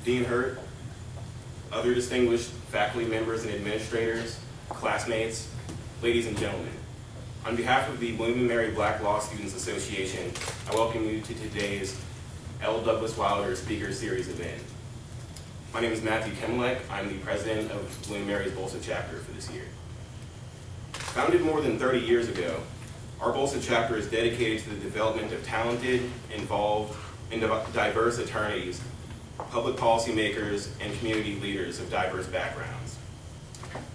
Dean Hurt, other distinguished faculty members and administrators, classmates, ladies and gentlemen. On behalf of the William & Mary Black Law Students Association, I welcome you to today's L. Douglas Wilder Speaker Series event. My name is Matthew Kemmelek. I'm the president of William & Mary's BLSA chapter for this year. Founded more than 30 years ago, our BLSA chapter is dedicated to the development of talented, involved, and diverse attorneys, public policymakers, and community leaders of diverse backgrounds.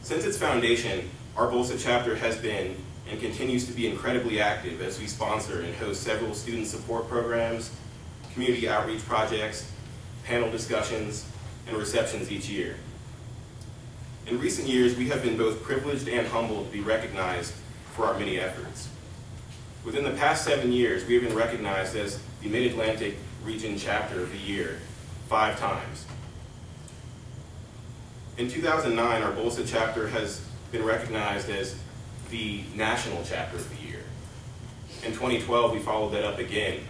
Since its foundation, our BLSA chapter has been and continues to be incredibly active as we sponsor and host several student support programs, community outreach projects, panel discussions, and receptions each year. In recent years, we have been both privileged and humbled to be recognized for our many efforts. Within the past 7 years, we have been recognized as the Mid-Atlantic Region Chapter of the Year 5 times. In 2009, our BLSA chapter has been recognized as the National Chapter of the Year. In 2012, we followed that up again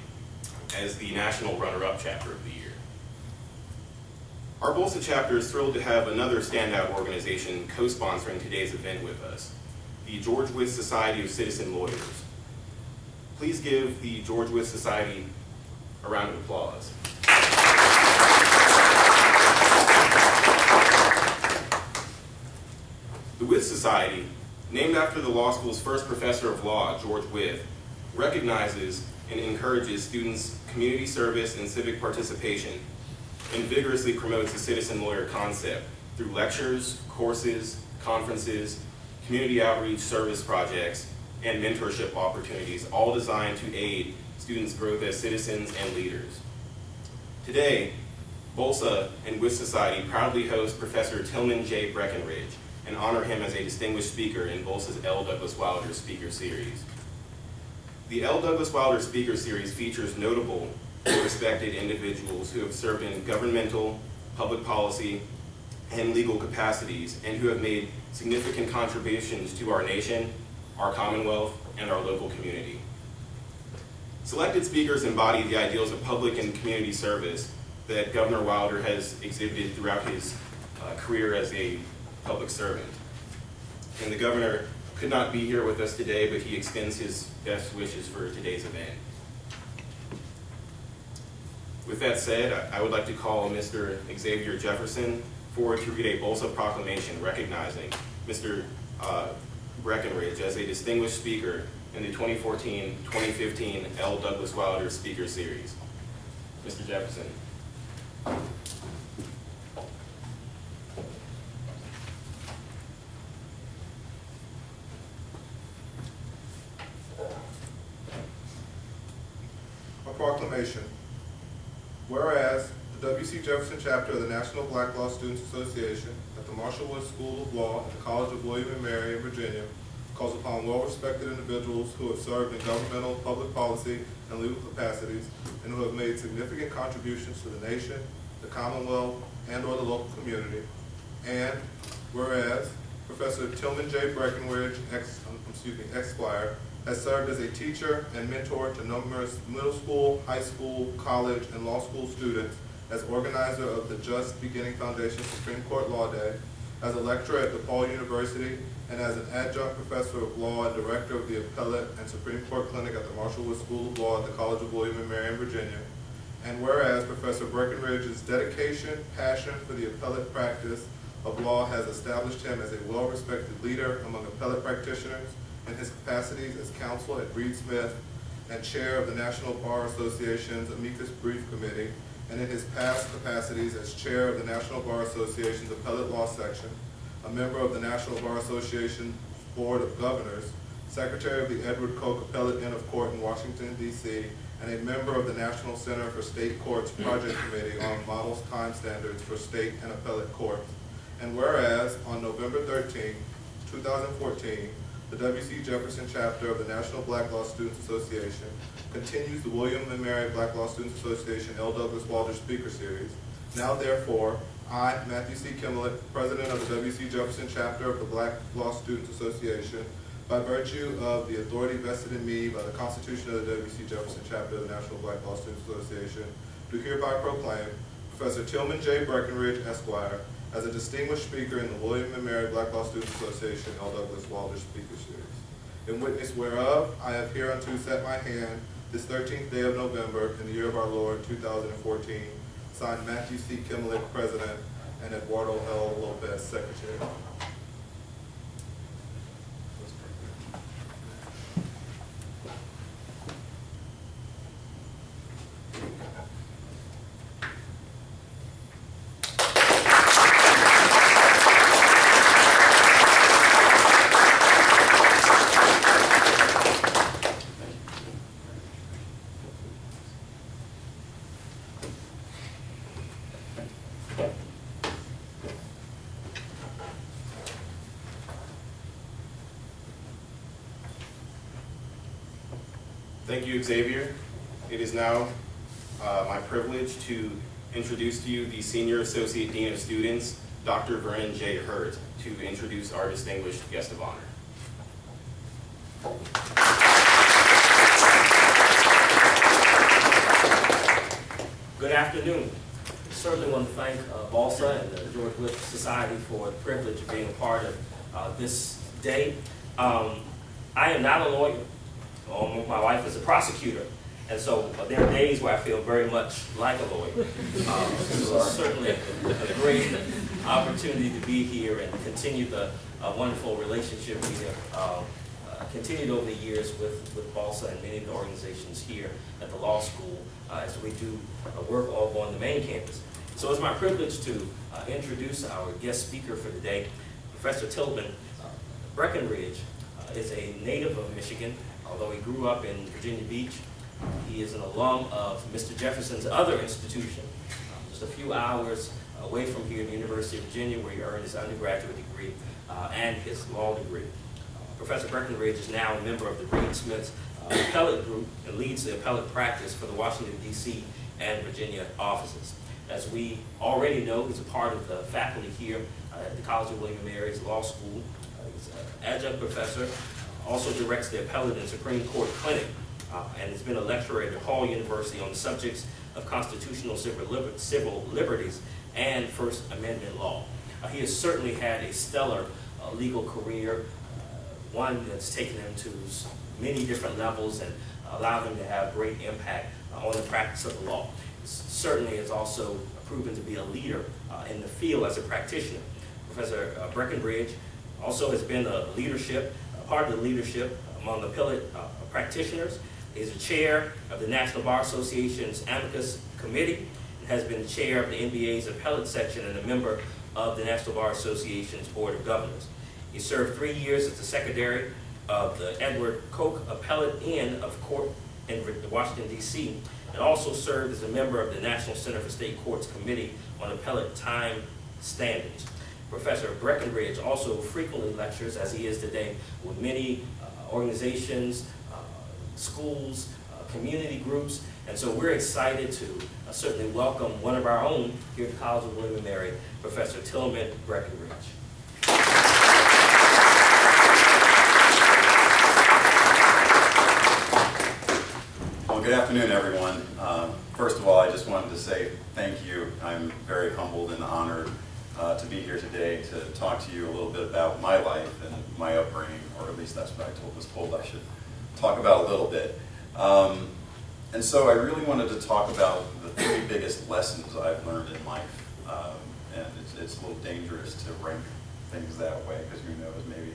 as the National Runner-Up Chapter of the Year. Our BLSA chapter is thrilled to have another standout organization co-sponsoring today's event with us, the George Wythe Society of Citizen Lawyers. Please give the George Wythe Society a round of applause. The Wythe Society, named after the law school's first professor of law, George Wythe, recognizes and encourages students' community service and civic participation, and vigorously promotes the citizen lawyer concept through lectures, courses, conferences, community outreach service projects, and mentorship opportunities, all designed to aid students' growth as citizens and leaders. Today, BLSA and Wythe Society proudly host Professor Tillman J. Breckenridge and honor him as a distinguished speaker in BLSA's L. Douglas Wilder Speaker Series. The L. Douglas Wilder Speaker Series features notable and respected individuals who have served in governmental, public policy, and legal capacities, and who have made significant contributions to our nation, our Commonwealth, and our local community. Selected speakers embody the ideals of public and community service that Governor Wilder has exhibited throughout his career as a public servant. And the governor could not be here with us today, but he extends his best wishes for today's event. With that said, I would like to call Mr. Xavier Jefferson forward to read a BLSA proclamation recognizing Mr. Breckenridge as a distinguished speaker in the 2014-2015 L. Douglas Wilder Speaker Series. Mr. Jefferson. A proclamation. Whereas the W.C. Jefferson chapter of the National Black Law Students Association at the Marshall Woods School of Law at the College of William & Mary in Virginia calls upon well-respected individuals who have served in governmental, public policy, and legal capacities, and who have made significant contributions to the nation, the Commonwealth, and or the local community. And whereas Professor Tillman J. Breckenridge, Esquire, has served as a teacher and mentor to numerous middle school, high school, college, and law school students, as organizer of the Just Beginning Foundation Supreme Court Law Day, as a lecturer at DePaul University, and as an adjunct professor of law and director of the Appellate and Supreme Court Clinic at the Marshall Woods School of Law at the College of William & Mary in Virginia. And whereas Professor Breckenridge's dedication, passion for the appellate practice of law has established him as a well-respected leader among appellate practitioners, in his capacities as counsel at Reed Smith and chair of the National Bar Association's Amicus Brief Committee, and in his past capacities as chair of the National Bar Association's Appellate Law Section, a member of the National Bar Association Board of Governors, secretary of the Edward Koch Appellate Inn of Court in Washington, D.C., and a member of the National Center for State Courts Project Committee on Models Time Standards for State and Appellate Courts. And whereas on November 13, 2014, the W.C. Jefferson chapter of the National Black Law Students Association continues the William & Mary Black Law Students Association L. Douglas Wilder Speaker Series. Now therefore, I, Matthew C. Kemmelek, President of the W.C. Jefferson chapter of the Black Law Students Association, by virtue of the authority vested in me by the Constitution of the W.C. Jefferson chapter of the National Black Law Students Association, do hereby proclaim Professor Tillman J. Breckenridge, Esquire, as a distinguished speaker in the William and Mary Black Law Students Association L. Douglas Wilder Speaker Series. In witness whereof, I have hereunto set my hand this 13th day of November in the year of our Lord 2014, signed Matthew C. Kimlick, President, and Eduardo L. Lopez, Secretary. Thank you, Xavier. It is now my privilege to introduce to you the Senior Associate Dean of Students, Dr. Vernon J. Hurt, to introduce our distinguished guest of honor. Good afternoon. I certainly want to thank BLSA and the George Wythe Society for the privilege of being a part of this day. I am not a lawyer. My wife is a prosecutor, and so there are days where I feel very much like a lawyer. So it's certainly a great opportunity to be here and continue the wonderful relationship we have continued over the years with BLSA and many of the organizations here at the law school as we do work all on the main campus. So it's my privilege to introduce our guest speaker for today, Professor Tillman. Breckenridge is a native of Michigan. Although he grew up in Virginia Beach, he is an alum of Mr. Jefferson's other institution, just a few hours away from here at the University of Virginia, where he earned his undergraduate degree and his law degree. Professor Breckenridge is now a member of the Reed-Smith's Appellate group and leads the appellate practice for the Washington, D.C. and Virginia offices. As we already know, he's a part of the faculty here at the College of William and Mary's Law School. He's an adjunct professor. Also directs the Appellate and Supreme Court Clinic, and has been a lecturer at DePaul University on the subjects of constitutional civil liberties and First Amendment law. He has certainly had a stellar legal career, one that's taken him to many different levels and allowed him to have great impact on the practice of the law. He certainly has also proven to be a leader in the field as a practitioner. Professor Breckenridge also has been part of the leadership among the appellate practitioners. He's a chair of the National Bar Association's Amicus Committee and has been the chair of the NBA's appellate section and a member of the National Bar Association's Board of Governors. He served 3 years as the secretary of the Edward Koch Appellate Inn of Court in Washington, D.C., and also served as a member of the National Center for State Courts Committee on Appellate Time Standards. Professor Breckenridge also frequently lectures, as he is today, with many organizations, schools, community groups, and so we're excited to certainly welcome one of our own here at the College of William and Mary, Professor Tillman Breckenridge. Well, good afternoon, everyone. First of all, I just wanted to say thank you. I'm very humbled and honored to be here today to talk to you a little bit about my life and my upbringing, or at least that's what I was told I should talk about a little bit. And so I really wanted to talk about the 3 biggest lessons I've learned in life. And it's a little dangerous to rank things that way, because who knows, maybe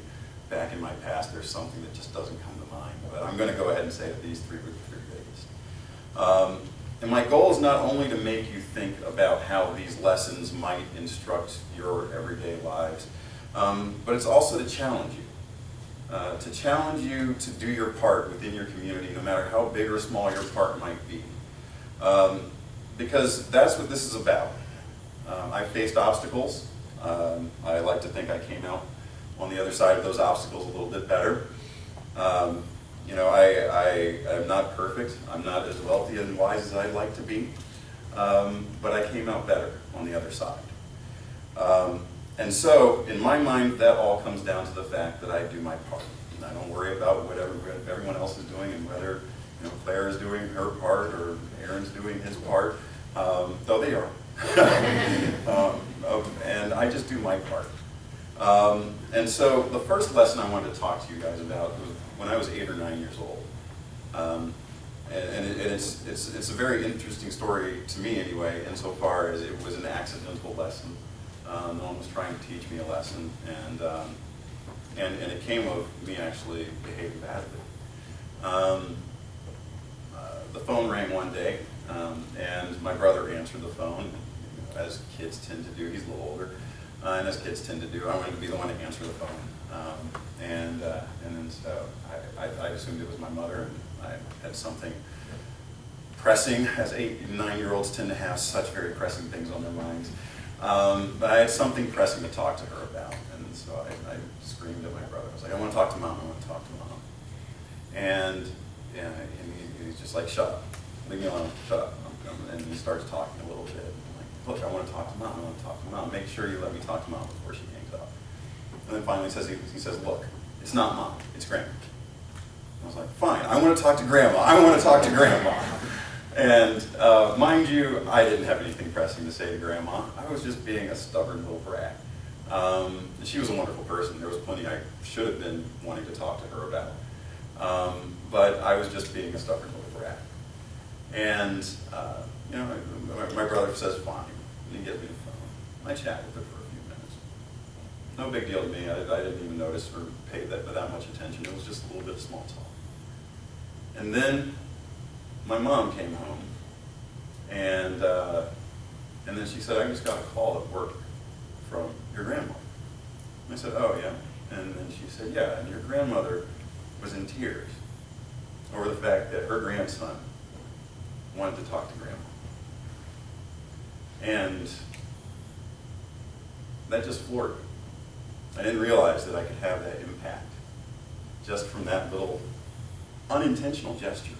back in my past there's something that just doesn't come to mind. But I'm going to go ahead and say that these 3 were the 3 biggest. And my goal is not only to make you think about how these lessons might instruct your everyday lives, but it's also to challenge you to do your part within your community, no matter how big or small your part might be. Because that's what this is about. I faced obstacles. I like to think I came out on the other side of those obstacles a little bit better. You know, I am not perfect. I'm not as wealthy and wise as I'd like to be. But I came out better on the other side. And so, in my mind, that all comes down to the fact that I do my part. And I don't worry about whatever everyone else is doing and whether Claire is doing her part or Aaron's doing his part, though they are And I just do my part. And so the first lesson I wanted to talk to you guys about was when I was 8 or 9 years old. It's a very interesting story to me anyway, insofar as it was an accidental lesson. No one was trying to teach me a lesson, and it came of me actually behaving badly. The phone rang one day, and my brother answered the phone, as kids tend to do. He's a little older, and as kids tend to do, I wanted to be the one to answer the phone. And then so I assumed it was my mother, and I had something pressing, as 8 and 9-year-olds tend to have such very pressing things on their minds. But I had something pressing to talk to her about, and so I screamed at my brother. I was like, I want to talk to Mom, I want to talk to Mom. And he's just like, shut up, leave me alone, shut up. And he starts talking a little bit. I'm like, look, I want to talk to Mom, I want to talk to Mom. Make sure you let me talk to Mom before she hangs up. And then finally he says, look, it's not Mom, it's Grandma. I was like, fine, I want to talk to Grandma, I want to talk to Grandma. And mind you, I didn't have anything pressing to say to Grandma. I was just being a stubborn little brat. She was a wonderful person. There was plenty I should have been wanting to talk to her about. But I was just being a stubborn little brat. And my brother says, fine, and he gives me the phone. I chat with her for a few minutes. No big deal to me. I didn't even notice or pay that much attention. It was just a little bit of small talk. And then my mom came home, and then she said, I just got a call at work from your grandma. And I said, oh, yeah? And then she said, yeah, and your grandmother was in tears over the fact that her grandson wanted to talk to Grandma. And that just floored me. I didn't realize that I could have that impact just from that little unintentional gesture.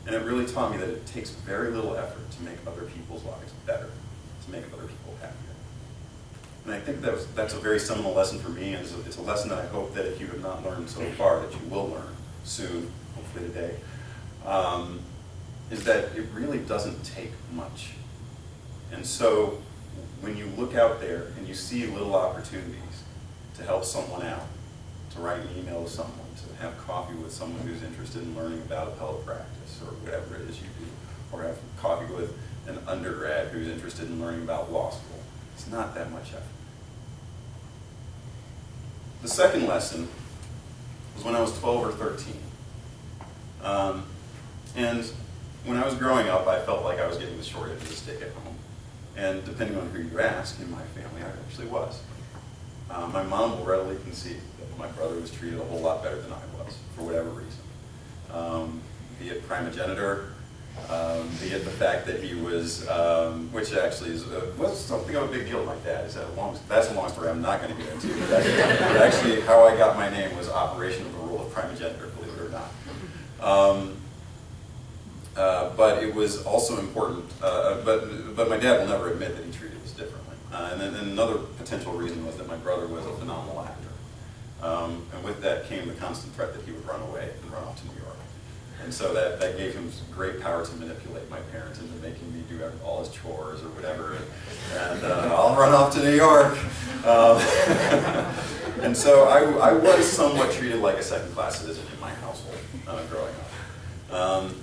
And it really taught me that it takes very little effort to make other people's lives better, to make other people happier. And I think that's a very seminal lesson for me, and it's a lesson that I hope that if you have not learned so far, that you will learn soon, hopefully today, is that it really doesn't take much. And so when you look out there and you see little opportunities to help someone out, to write an email to someone, to have coffee with someone who's interested in learning about appellate practice or whatever it is you do, or have coffee with an undergrad who's interested in learning about law school, it's not that much effort. The second lesson was when I was 12 or 13. And when I was growing up, I felt like I was getting the short end of the stick at home. And depending on who you ask in my family, I actually was. My mom will readily concede that my brother was treated a whole lot better than I was, for whatever reason. Be it primogenitor, be it the fact that he was, which actually was something of a big deal like that. That's a long story I'm not going to get into. But actually, how I got my name was operation of the rule of primogenitor, believe it or not. But it was also important, but my dad will never admit that he treated us differently. And then another potential reason was that my brother was a phenomenal actor. And with that came the constant threat that he would run away and run off to New York. And so that gave him great power to manipulate my parents into making me do all his chores or whatever. And I'll run off to New York. And so I was somewhat treated like a second-class citizen in my household growing up.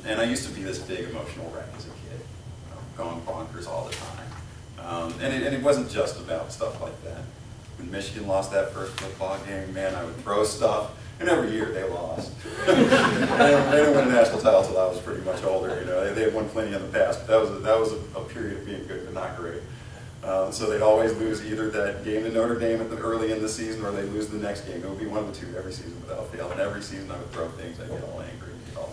And I used to be this big emotional wreck as a kid, going bonkers all the time. And it wasn't just about stuff like that. When Michigan lost that first football game, man, I would throw stuff. And every year they lost. They didn't win a national title until I was pretty much older. They had won plenty in the past, but that was a period of being good but not great. So they'd always lose either that game to Notre Dame early in the season, or they'd lose the next game. It would be one of the two every season without fail. And every season I would throw things. I'd get all angry, get all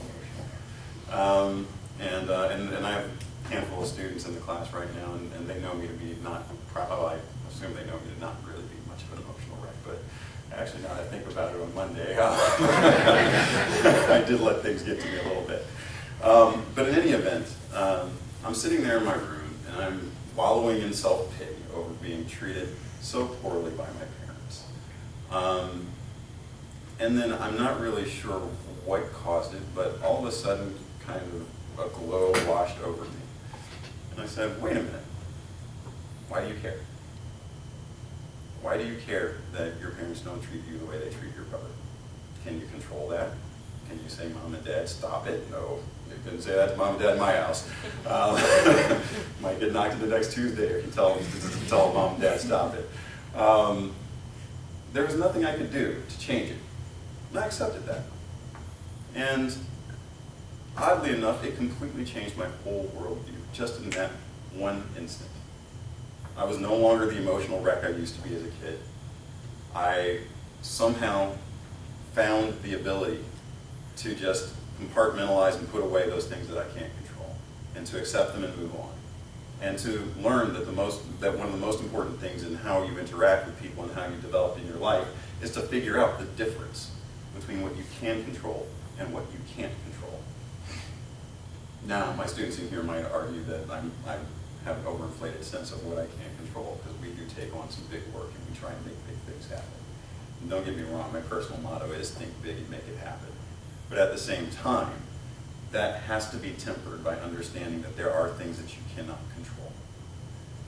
emotional. And I have a handful of students in the class right now, and they know me to be not. I assume they know me to not really be much of an emotional wreck, but. Actually, now that I think about it on Monday, I did let things get to me a little bit. But in any event, I'm sitting there in my room, and I'm wallowing in self-pity over being treated so poorly by my parents. And then I'm not really sure what caused it, but all of a sudden, kind of a glow washed over me. And I said, wait a minute, why do you care? Why do you care that your parents don't treat you the way they treat your brother? Can you control that? Can you say, Mom and Dad, stop it? No, you couldn't say that to Mom and Dad in my house. Might get knocked into next Tuesday if you tell Mom and Dad, stop it. There was nothing I could do to change it. And I accepted that. And oddly enough, it completely changed my whole worldview, just in that one instant. I was no longer the emotional wreck I used to be as a kid. I somehow found the ability to just compartmentalize and put away those things that I can't control, and to accept them and move on. And to learn that one of the most important things in how you interact with people and how you develop in your life is to figure out the difference between what you can control and what you can't control. Now, my students in here might argue that I have an overinflated sense of what I can't control, because we do take on some big work and we try and make big things happen. And don't get me wrong, my personal motto is think big and make it happen. But at the same time, that has to be tempered by understanding that there are things that you cannot control.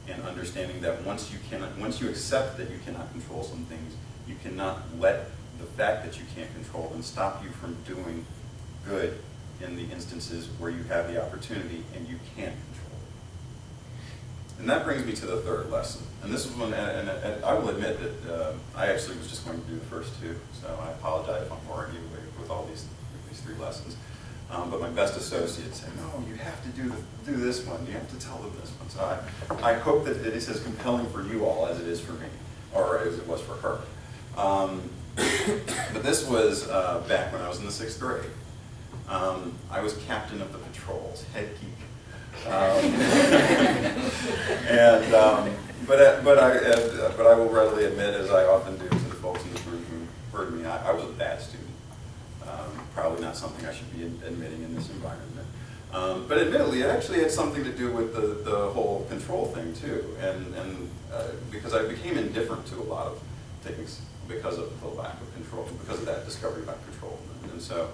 And understanding that once you accept that you cannot control some things, you cannot let the fact that you can't control them stop you from doing good in the instances where you have the opportunity and you can't control it. And that brings me to the third lesson. And this is one, and I will admit that I actually was just going to do the first two, so I apologize if I'm boring you with all these three lessons. But my best associate said, no, you have to do this one. You have to tell them this one. So I hope that it is as compelling for you all as it is for me, or as it was for her. But this was back when I was in the 6th grade. I was captain of the patrols, head geek. But I will readily admit, as I often do to the folks in this room who heard me, I was a bad student. Probably not something I should be admitting in this environment. But admittedly, it actually had something to do with the whole control thing too, and because I became indifferent to a lot of things because of the lack of control, because of that discovery about control. And so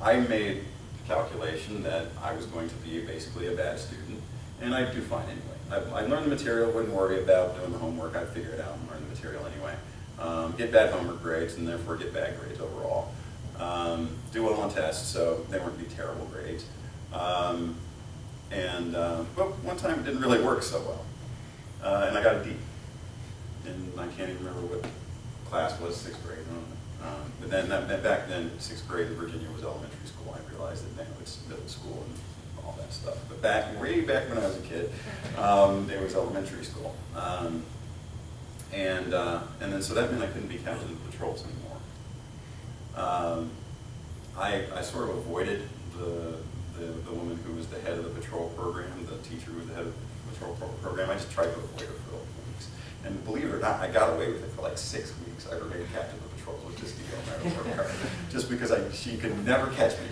I made the calculation that I was going to be basically a bad student, and I'd do fine anyway. I'd learn the material, wouldn't worry about doing the homework, I'd figure it out and learn the material anyway. Get bad homework grades, and therefore get bad grades overall. Do well on tests, so they weren't be terrible grades. But one time it didn't really work so well, and I got a D. And I can't even remember what class was, 6th grade. But then back then, 6th grade in Virginia was elementary school. I realized that now it's middle school and all that stuff. But way back when I was a kid, it was elementary school. And then so that meant I couldn't be captain of the patrols anymore. I sort of avoided the woman who was the head of the patrol program, the teacher who was the head of the patrol program. I just tried to avoid her for weeks. And believe it or not, I got away with it for like 6 weeks. I remained captain of the patrols with this deal, just because she could never catch me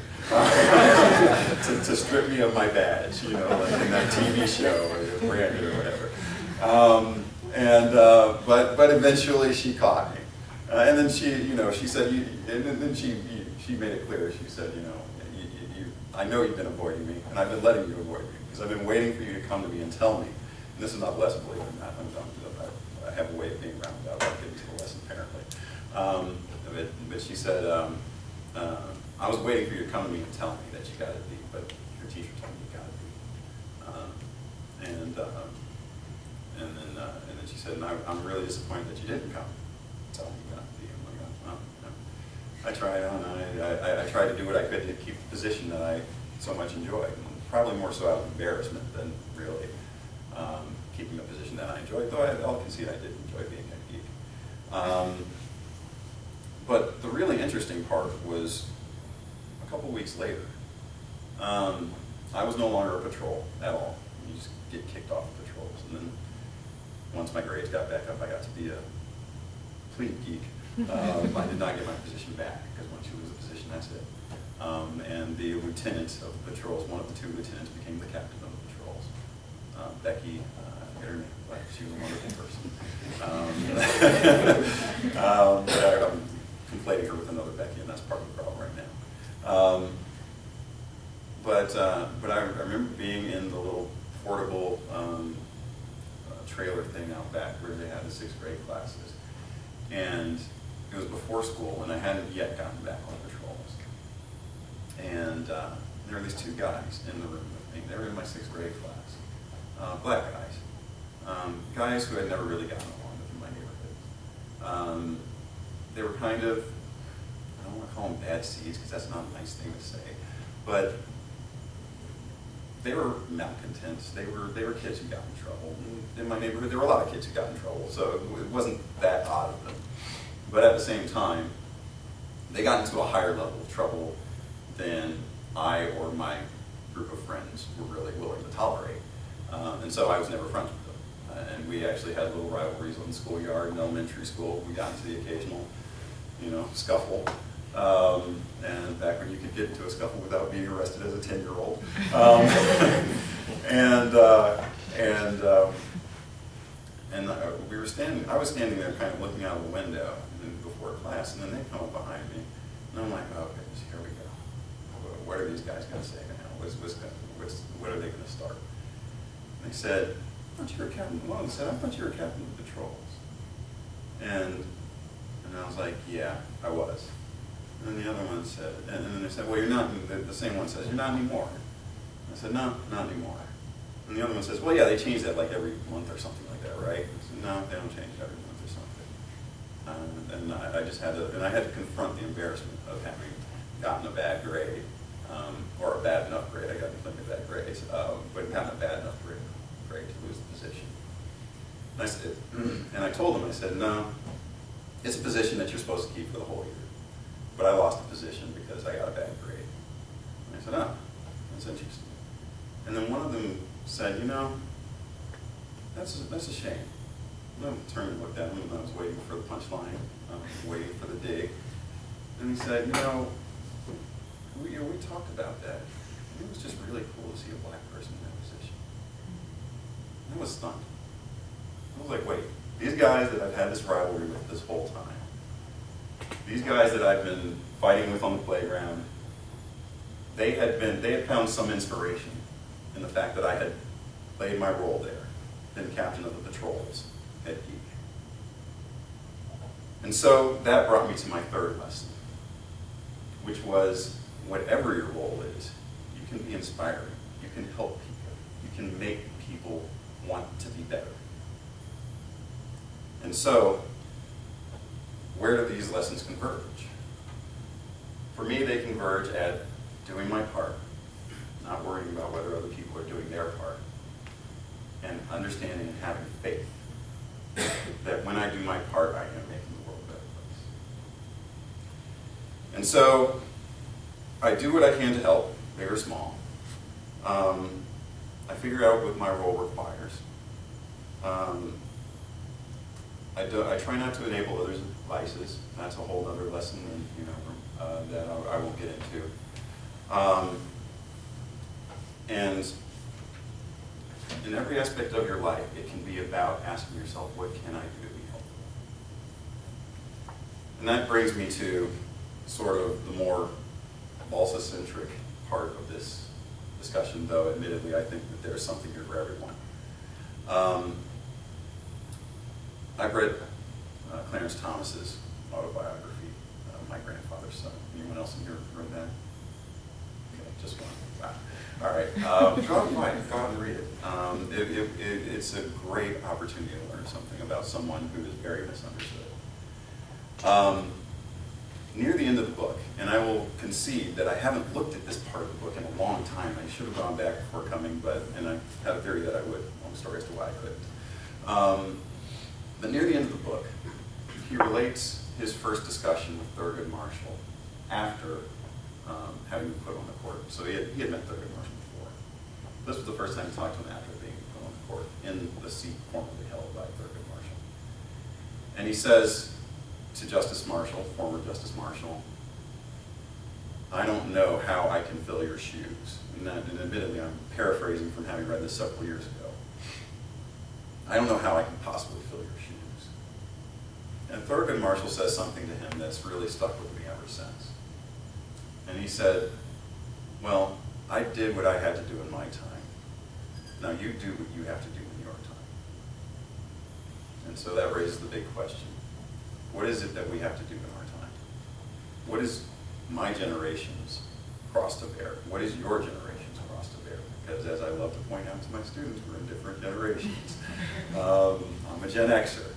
to strip me of my badge, you know, like in that TV show or Brandon or whatever. But eventually she caught me. And then she said, and then she made it clear. She said, I know you've been avoiding me, and I've been letting you avoid me, because I've been waiting for you to come to me and tell me. And this is not a lesson, believe it or not. I have a way of being roundabout. I'll get into the lesson, apparently. But she said, I was waiting for you to come to me and tell me that you got a D, but your teacher told me you got a D. And then she said, I'm really disappointed that you didn't come. Tell me you got a D. I'm like, oh, no. I tried on. I tried to do what I could to keep the position that I so much enjoyed. Probably more so out of embarrassment than really keeping a position that I enjoyed, though I'll concede I did enjoy being a geek. But the really interesting part was a couple weeks later. I was no longer a patrol at all. You just get kicked off of patrols. And then once my grades got back up, I got to be a complete geek. I did not get my position back, because once you lose a position, that's it. And the lieutenant of the patrols, one of the 2 lieutenants, became the captain of the patrols. Becky, I forget her name, but she was a wonderful person. I'm conflating her with another Becky, and that's part of the problem right now. But I remember being in the little porta portable trailer thing out back where they had the 6th grade classes. And it was before school, and I hadn't yet gotten back on patrols. And there were these 2 guys in the room with me. They were in my 6th grade class, black guys, guys who had never really gotten along with in my neighborhood. They were kind of, I don't want to call them bad seeds because that's not a nice thing to say, but they were malcontents. They were kids who got in trouble. And in my neighborhood, there were a lot of kids who got in trouble, so it wasn't that odd of them. But at the same time, they got into a higher level of trouble than I or my group of friends were really willing to tolerate. And so I was never friends with them. And we actually had little rivalries on the schoolyard in elementary school. We got into the occasional, scuffle. And back when you could get into a scuffle without being arrested as a 10-year-old. I was standing there kind of looking out of the window before class, and then they come up behind me, and I'm like, oh goodness, here we go. What are these guys going to say now? What are they going to start? And they said, I thought you were captain. One of them said, I thought you were captain of patrols. And I was like, yeah, I was. And then the other one said, and then they said, well, you're not, the same one says, you're not anymore. I said, no, not anymore. And the other one says, well, yeah, they change that like every month or something like that, right? I said, no, they don't change it every month or something. And I just had to, and I had to confront the embarrassment of having gotten a bad grade, or a bad enough grade. I got plenty of bad grades, but gotten a bad enough grade to lose the position. And I said, and I told them, I said, no, it's a position that you're supposed to keep for the whole year. But I lost the position because I got a bad grade. And I said, oh, that's interesting. And then one of them said, that's a shame. And I turned and looked at him, and I was waiting for the punchline, waiting for the dig. And he said, we talked about that. It was just really cool to see a black person in that position. And I was stunned. I was like, wait, these guys that I've had this rivalry with this whole time, these guys that I've been fighting with on the playground, they had found some inspiration in the fact that I had played my role there, been captain of the patrols at Geek. And so that brought me to my 3rd lesson, which was whatever your role is, you can be inspiring, you can help people, you can make people want to be better. And so, where do these lessons converge? For me, they converge at doing my part, not worrying about whether other people are doing their part, and understanding and having faith that when I do my part, I am making the world a better place. And so, I do what I can to help, big or small. I figure out what my role requires. I try not to enable others' vices. That's a whole other lesson that I won't get into. And in every aspect of your life, it can be about asking yourself, what can I do to be helpful? And that brings me to sort of the more BLSA-centric part of this discussion, though admittedly I think that there's something here for everyone. I've read Clarence Thomas's autobiography, My Grandfather's Son. Anyone else in here read that? Okay, just one. Wow. All right. Go out and read it. It's a great opportunity to learn something about someone who is very misunderstood. Near the end of the book, and I will concede that I haven't looked at this part of the book in a long time. I should have gone back before coming, and I had a theory that I would. Long story as to why I couldn't. But near the end of the book, he relates his first discussion with Thurgood Marshall after having been put on the court. So he had met Thurgood Marshall before. This was the first time he talked to him after being put on the court in the seat formerly held by Thurgood Marshall. And he says to Justice Marshall, former Justice Marshall, I don't know how I can fill your shoes. And admittedly, I'm paraphrasing from having read this several years ago. I don't know how I can possibly fill your shoes. And Thurgood Marshall says something to him that's really stuck with me ever since. And he said, well, I did what I had to do in my time. Now you do what you have to do in your time. And so that raises the big question. What is it that we have to do in our time? What is my generation's cross to bear? What is your generation's cross to bear? Because as I love to point out to my students, we're in different generations. I'm a Gen Xer.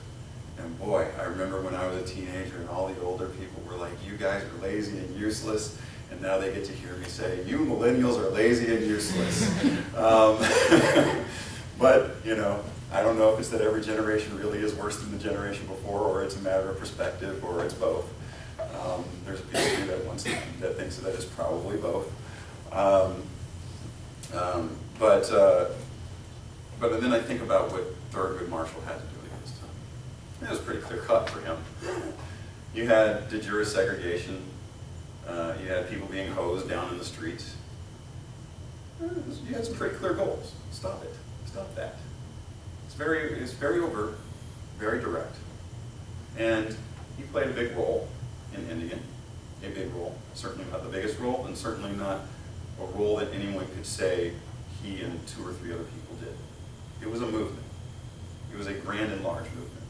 And boy, I remember when I was a teenager and all the older people were like, you guys are lazy and useless. And now they get to hear me say, you millennials are lazy and useless. But, you know, I don't know if it's that every generation really is worse than the generation before, or it's a matter of perspective, or it's both. There's a piece of me that thinks that it's probably both. But then I think about what Thurgood Marshall had to do at his time. It was pretty clear cut for him. You had de jure segregation. You had people being hosed down in the streets. You had some pretty clear goals. Stop it. Stop that. It's very overt, very direct. And he played a big role in ending it. A big role. Certainly not the biggest role, and certainly not a role that anyone could say he and 2 or 3 other people did. It was a movement. It was a grand and large movement.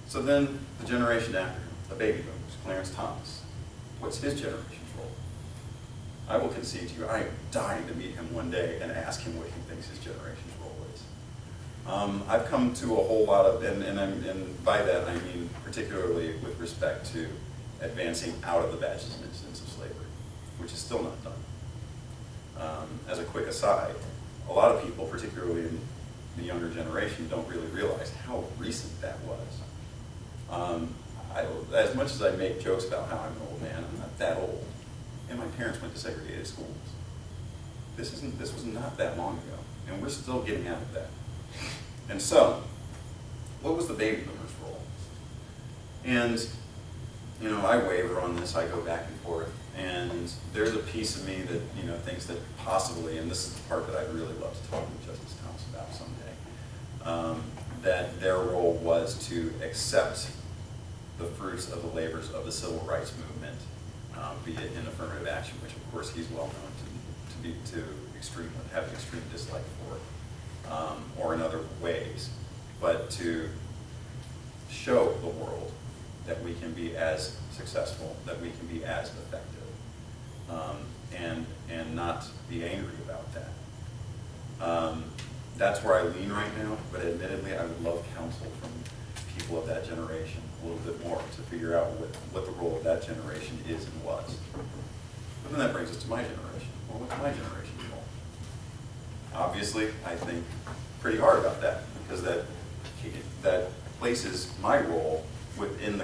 So then the generation after him, the baby boomers, Clarence Thomas. What's his generation's role? I will concede to you, I am dying to meet him one day and ask him what he thinks his generation's role is. I've come to a whole lot of, and by that I mean particularly with respect to advancing out of the badges and incidents of slavery, which is still not done. As a quick aside, a lot of people, particularly in the younger generation, don't really realize how recent that was. As much as I make jokes about how I'm an old man, I'm not that old. And my parents went to segregated schools. This was not that long ago, and we're still getting out of that. And so, what was the baby boomers' role? And, you know, I waver on this, I go back and forth, and there's a piece of me that, you know, thinks that possibly, and this is the part that I'd really love to talk with Justice Counsel about someday, that their role was to accept the fruits of the labors of the civil rights movement, be it in affirmative action, which of course he's well known to have an extreme dislike for, or in other ways, but to show the world that we can be as successful, that we can be as effective, and not be angry about that. That's where I lean right now, but admittedly I would love counsel from people of that generation a little bit more to figure out what the role of that generation is and was. But then that brings us to my generation. Well, what's my generation's role? Obviously, I think pretty hard about that, because that places my role within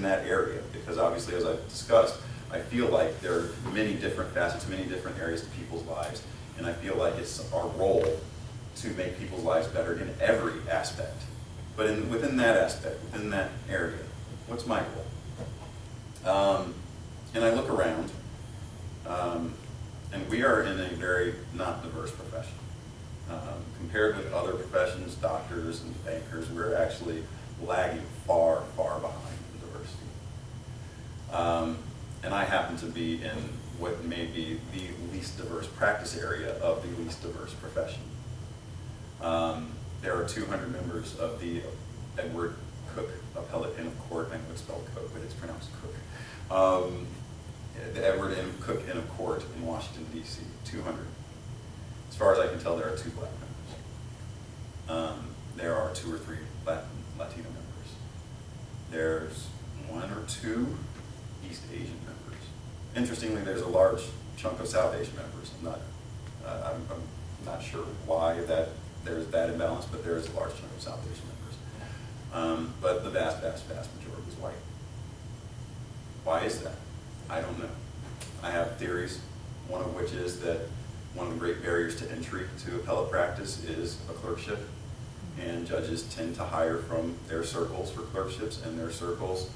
that area, because obviously, as I've discussed, I feel like there are many different facets, many different areas to people's lives, and I feel like it's our role to make people's lives better in every aspect. But within that aspect, within that area, what's my role? And I look around, and we are in a very not diverse profession. Compared with other professions, doctors and bankers, we're actually lagging far, far behind in diversity. And I happen to be in what may be the least diverse practice area of the least diverse profession. There are 200 members of the Edward Cook Appellate Inn of Court. I know it's spelled Cook, but it's pronounced Cook. The Edward M. Cook Inn of Court in Washington, D.C., 200. As far as I can tell, there are 2 black members. There are 2 or 3 Latino members. There's 1 or 2 East Asian members. Interestingly, there's a large chunk of South Asian members. I'm not sure why there's that imbalance, but there is a large chunk of South Asian members. But the vast, vast, vast majority is white. Why is that? I don't know. I have theories, one of which is that one of the great barriers to entry to appellate practice is a clerkship, and judges tend to hire from their circles for clerkships, and their circles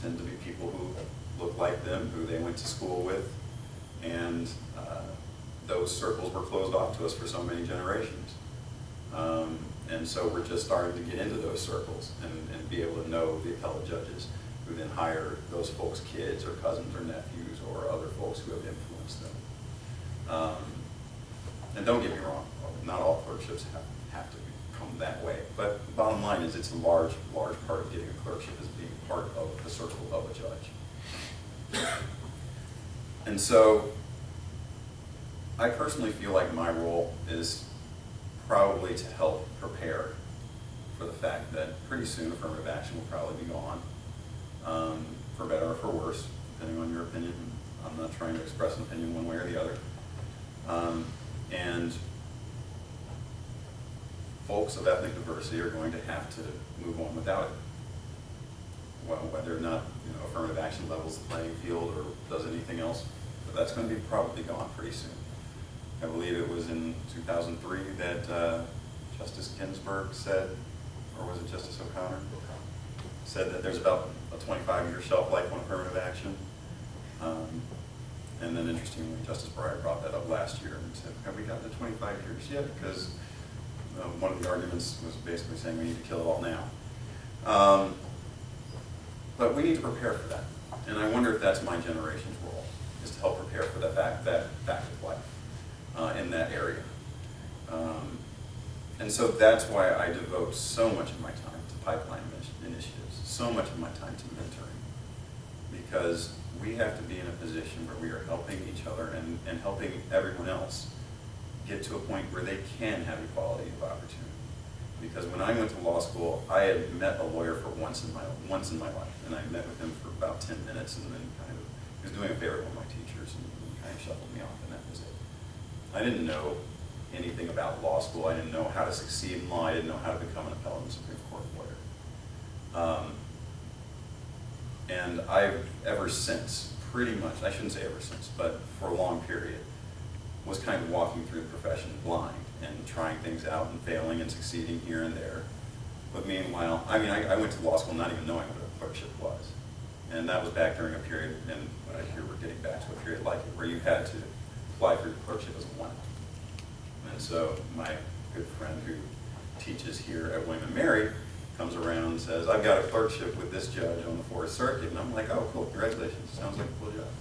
tend to be people who look like them, who they went to school with, and those circles were closed off to us for so many generations. And so we're just starting to get into those circles and be able to know the appellate judges, who then hire those folks' kids or cousins or nephews or other folks who have influenced them. And don't get me wrong, not all clerkships have to become that way. But the bottom line is it's a large part of getting a clerkship is being part of the circle of a judge. And so I personally feel like my role is probably to help prepare for the fact that pretty soon affirmative action will probably be gone, for better or for worse, depending on your opinion. I'm not trying to express an opinion one way or the other. And folks of ethnic diversity are going to have to move on without it. Well, whether or not affirmative action levels the playing field or does anything else, but that's going to be probably gone pretty soon. I believe it was in 2003 that Justice Ginsburg said, or was it Justice O'Connor, said that there's about a 25-year shelf life on affirmative action. And then interestingly, Justice Breyer brought that up last year and said, have we gotten to 25 years yet? Because one of the arguments was basically saying we need to kill it all now. But we need to prepare for that. And I wonder if that's my generation's role, is to help prepare for that fact of life in that area. And so that's why I devote so much of my time to pipeline initiatives, so much of my time to mentoring, because we have to be in a position where we are helping each other and helping everyone else get to a point where they can have equality of opportunity. Because when I went to law school, I had met a lawyer for once in my life, and I met with him for about 10 minutes, and then he was doing a favor to one of my teachers, and he kind of shuffled me off, and that was it. I didn't know anything about law school. I didn't know how to succeed in law. I didn't know how to become an appellate and Supreme Court lawyer. And I've ever since, pretty much, I shouldn't say ever since, but for a long period, was kind of walking through the profession blind and trying things out and failing and succeeding here and there. But meanwhile, I went to law school not even knowing what a clerkship was. And that was back during a period, and I hear we're getting back to a period like it, where you had to apply for your clerkship as a one. And so my good friend who teaches here at William & Mary comes around and says, I've got a clerkship with this judge on the 4th Circuit. And I'm like, oh, cool, congratulations. Sounds like a cool job.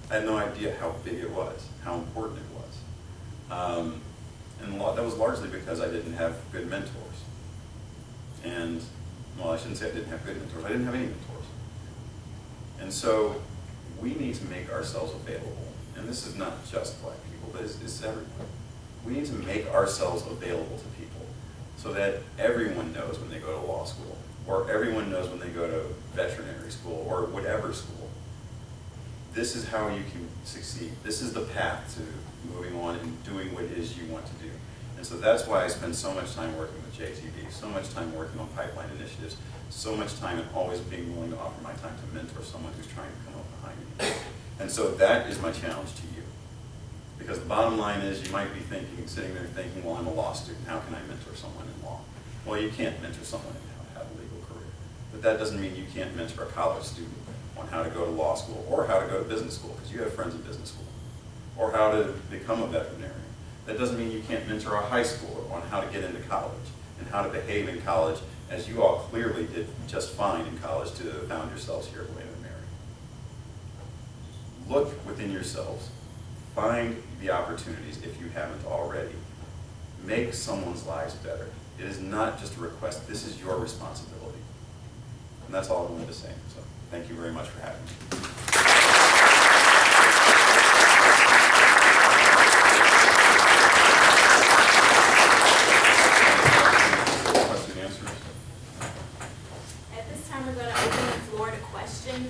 I had no idea how big it was, how important it was. And that was largely because I didn't have good mentors. And, well, I shouldn't say I didn't have good mentors. I didn't have any mentors. And so we need to make ourselves available. And this is not just black people, but it's everyone. We need to make ourselves available to people so that everyone knows when they go to law school, or everyone knows when they go to veterinary school, or whatever school. This is how you can succeed. This is the path to moving on and doing what it is you want to do. And so that's why I spend so much time working with JTD, so much time working on pipeline initiatives, so much time and always being willing to offer my time to mentor someone who's trying to come up behind me. And so that is my challenge to you. Because the bottom line is you might be sitting there thinking, well, I'm a law student, how can I mentor someone in law? Well, you can't mentor someone in how to have a legal career. But that doesn't mean you can't mentor a college student on how to go to law school, or how to go to business school, because you have friends in business school, or how to become a veterinarian. That doesn't mean you can't mentor a high schooler on how to get into college and how to behave in college, as you all clearly did just fine in college to found yourselves here at Wythe and Mary. Look within yourselves. Find the opportunities, if you haven't already. Make someone's lives better. It is not just a request. This is your responsibility. And that's all I wanted to say. So thank you very much for having me.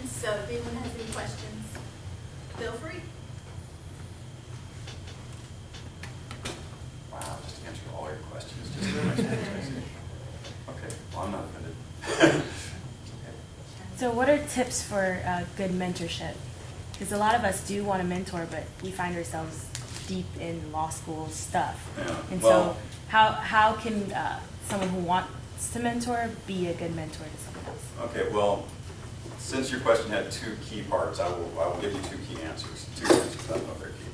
So if anyone has any questions, feel free. Wow, just answer all your questions. Just okay, well, I'm not offended. Okay. So what are tips for good mentorship? Because a lot of us do want to mentor, but we find ourselves deep in law school stuff. Yeah, and well, so how can someone who wants to mentor be a good mentor to someone else? Okay, well, since your question had two key parts, I will give you two key answers. Two answers, I don't know if they're key.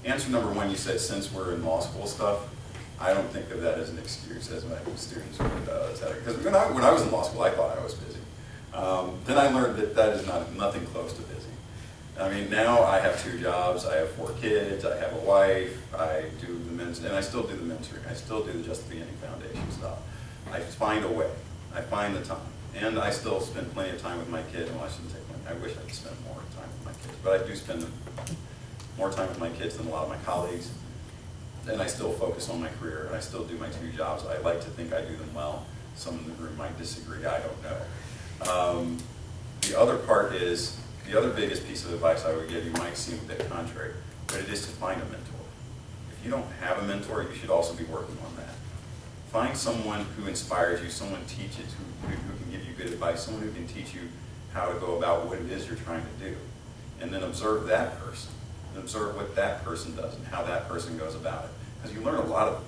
Answer number one, you said since we're in law school stuff, I don't think of that as an excuse, as my students would, because when I was in law school, I thought I was busy. Then I learned that that is nothing close to busy. I mean, now I have 2 jobs, I have 4 kids, I have a wife, I do the and I still do the mentoring, I still do the Just Beginning Foundation stuff. I find a way, I find the time, and I still spend plenty of time with my kids. Well, I shouldn't say plenty, I wish I could spend more time with my kids, but I do spend more time with my kids than a lot of my colleagues, and I still focus on my career, and I still do my 2 jobs. I like to think I do them well. Some in the room might disagree, I don't know. The other part is, the other biggest piece of advice I would give you might seem a bit contrary, but it is to find a mentor. If you don't have a mentor, you should also be working on that. Find someone who inspires you, someone teaches, who can give you good advice, someone who can teach you how to go about what it is you're trying to do. And then observe that person, and observe what that person does and how that person goes about it. Because you learn a lot of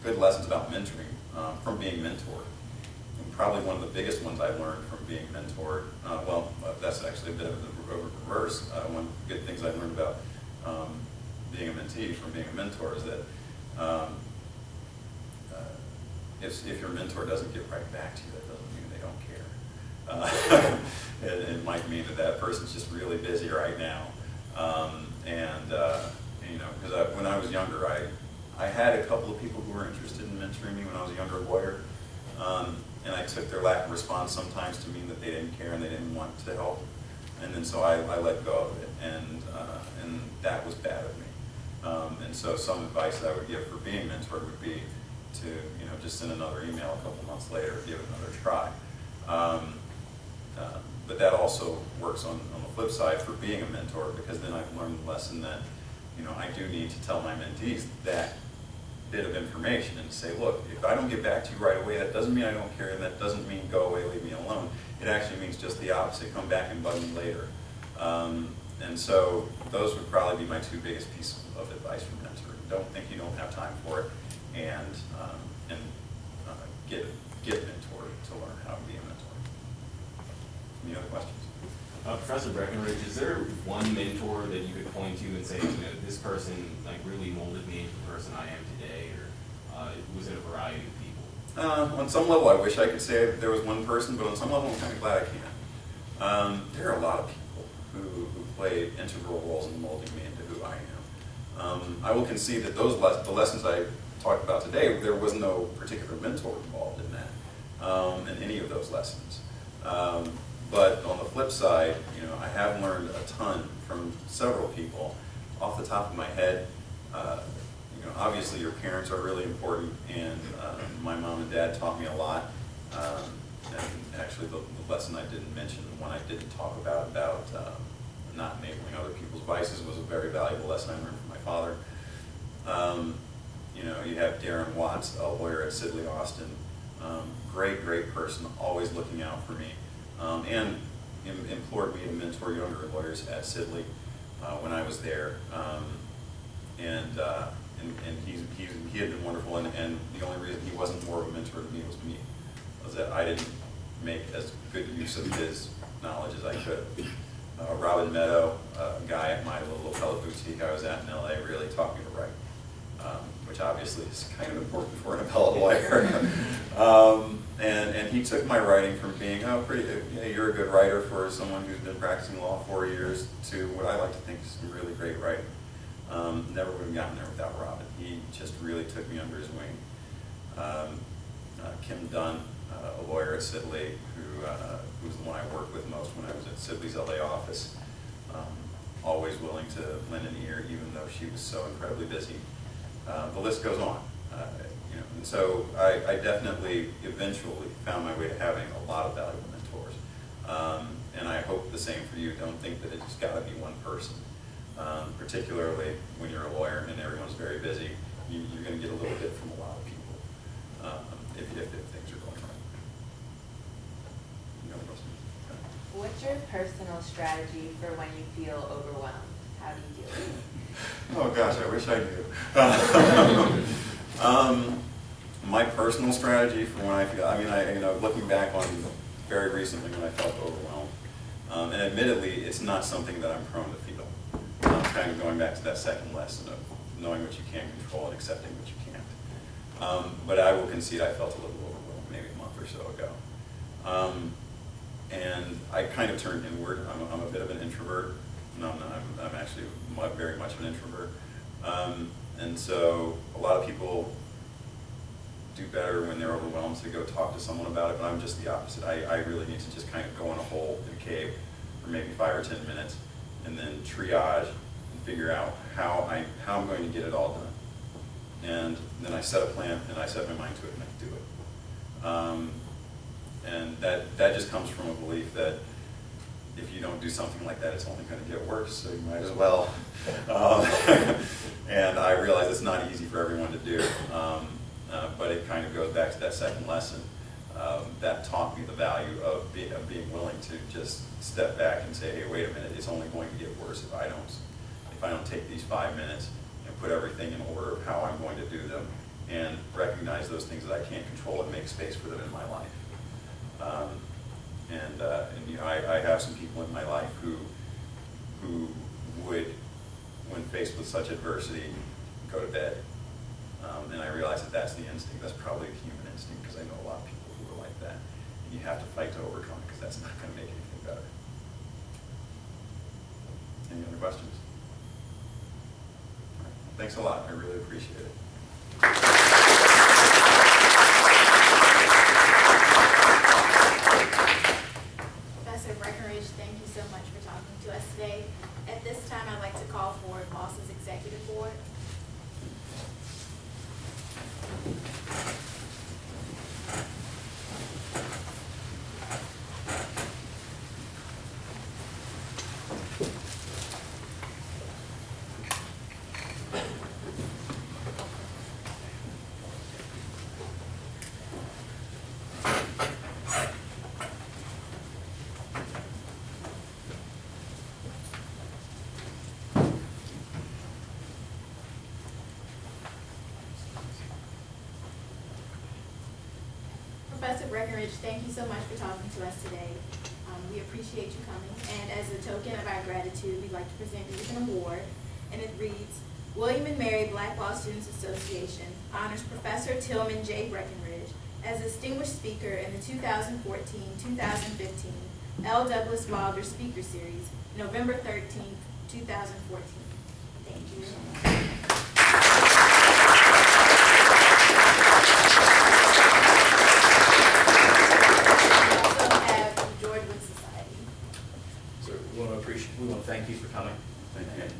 good lessons about mentoring from being mentored. And probably one of the biggest ones I learned from being mentored, that's actually a bit of a reverse. One of the good things I learned about being a mentee from being a mentor is that if your mentor doesn't get right back to you, that doesn't mean they don't care. It might mean that person's just really busy right now. You know, because when I was younger, I had a couple of people who were interested in mentoring me when I was a younger lawyer. And I took their lack of response sometimes to mean that they didn't care and they didn't want to help. And then so I let go of it, and that was bad of me. And so some advice I would give for being mentored would be to, you know, just send another email a couple months later, give it another try. But that also works on the flip side for being a mentor, because then I've learned the lesson that, you know, I do need to tell my mentees that bit of information and say, look, if I don't get back to you right away, that doesn't mean I don't care, and that doesn't mean go away, leave me alone. It actually means just the opposite, come back and bug me later. And so those would probably be my 2 biggest pieces of advice for mentoring. Don't think you don't have time for it, and get mentored to learn how to be a mentor. Any other questions? Professor Breckenridge, is there one mentor that you could point to and say, you know, this person like really molded me into the person I am today, or was it a variety of people? On some level, I wish I could say there was one person, but on some level, I'm kind of glad I can. There are a lot of people who play integral roles in molding me into who I am. I will concede that the lessons I talked about today, there was no particular mentor involved in that, in any of those lessons. But on the flip side, you know, I have learned a ton from several people. Off the top of my head, you know, obviously your parents are really important, and my mom and dad taught me a lot. And actually, the lesson I didn't mention, the one I didn't talk about not enabling other people's vices, was a very valuable lesson I learned from my father. You know, you have Darren Watts, a lawyer at Sidley Austin, great person, always looking out for me. And implored me to mentor younger lawyers at Sidley when I was there, and he had been wonderful. And the only reason he wasn't more of a mentor to me was that I didn't make as good use of his knowledge as I could. Robin Meadow, a guy at my little appellate boutique I was at in LA, really taught me to write, which obviously is kind of important for an appellate lawyer. And he took my writing from being, you're a good writer for someone who's been practicing law 4 years, to what I like to think is some really great writing. Never would have gotten there without Robin. He just really took me under his wing. Kim Dunn, a lawyer at Sidley, who was the one I worked with most when I was at Sidley's LA office, always willing to lend an ear, even though she was so incredibly busy. The list goes on. You know, and so I definitely eventually found my way to having a lot of valuable mentors. And I hope the same for you. Don't think that it's got to be one person. Particularly when you're a lawyer and everyone's very busy, you're going to get a little bit from a lot of people if things are going right. No question. What's your personal strategy for when you feel overwhelmed? How do you deal with it? Oh gosh, I wish I knew. My personal strategy for when I feel, looking back on very recently when I felt overwhelmed, and admittedly, it's not something that I'm prone to feel. Kind of going back to that second lesson of knowing what you can control and accepting what you can't. But I will concede I felt a little overwhelmed maybe a month or so ago. And I kind of turned inward. I'm a bit of an introvert. No, I'm actually very much of an introvert. And so a lot of people do better when they're overwhelmed to go talk to someone about it, but I'm just the opposite. I really need to just kind of go in a hole in a cave for maybe 5 or 10 minutes and then triage and figure out how I'm going to get it all done. And then I set a plan and I set my mind to it and I do it. And that just comes from a belief that if you don't do something like that, it's only going to get worse, so you might as well. And I realize it's not easy for everyone to do, but it kind of goes back to that second lesson that taught me the value of being willing to just step back and say, hey, wait a minute, it's only going to get worse if I don't take these 5 minutes and put everything in order of how I'm going to do them and recognize those things that I can't control and make space for them in my life. And you know, I have some people in my life who would, when faced with such adversity, go to bed. And I realize that that's the instinct. That's probably the human instinct, because I know a lot of people who are like that. And you have to fight to overcome it, because that's not going to make anything better. Any other questions? All right. Thanks a lot. I really appreciate it. Professor Breckenridge, thank you so much for talking to us today. At this time, I'd like to call for BLSA's Executive Board. Professor Breckenridge, thank you so much for talking to us today. We appreciate you coming, and as a token of our gratitude, we'd like to present you with an award, and it reads, William and Mary Black Law Students Association honors Professor Tillman J. Breckenridge as a distinguished speaker in the 2014-2015 L. Douglas Wilder Speaker Series, November 13th, 2014. Thank you. We want to thank you for coming. Thank you. And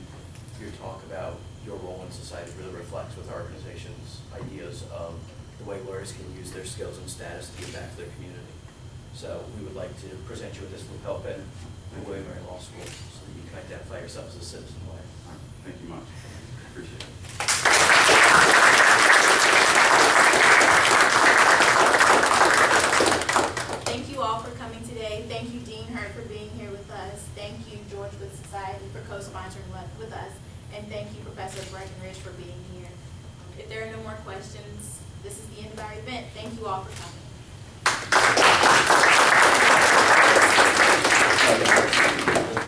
your talk about your role in society really reflects with our organization's ideas of the way lawyers can use their skills and status to give back to their community. So we would like to present you with this from Appellate and William and Mary Law School so that you can identify yourself as a citizen lawyer. Thank you much. Appreciate it. Thank you all for coming today. Thank you, Dean Hurt, for being here with us. Thank you, George Wythe Society, for co-sponsoring with us. And thank you, Professor Breckenridge, for being here. If there are no more questions, this is the end of our event. Thank you all for coming.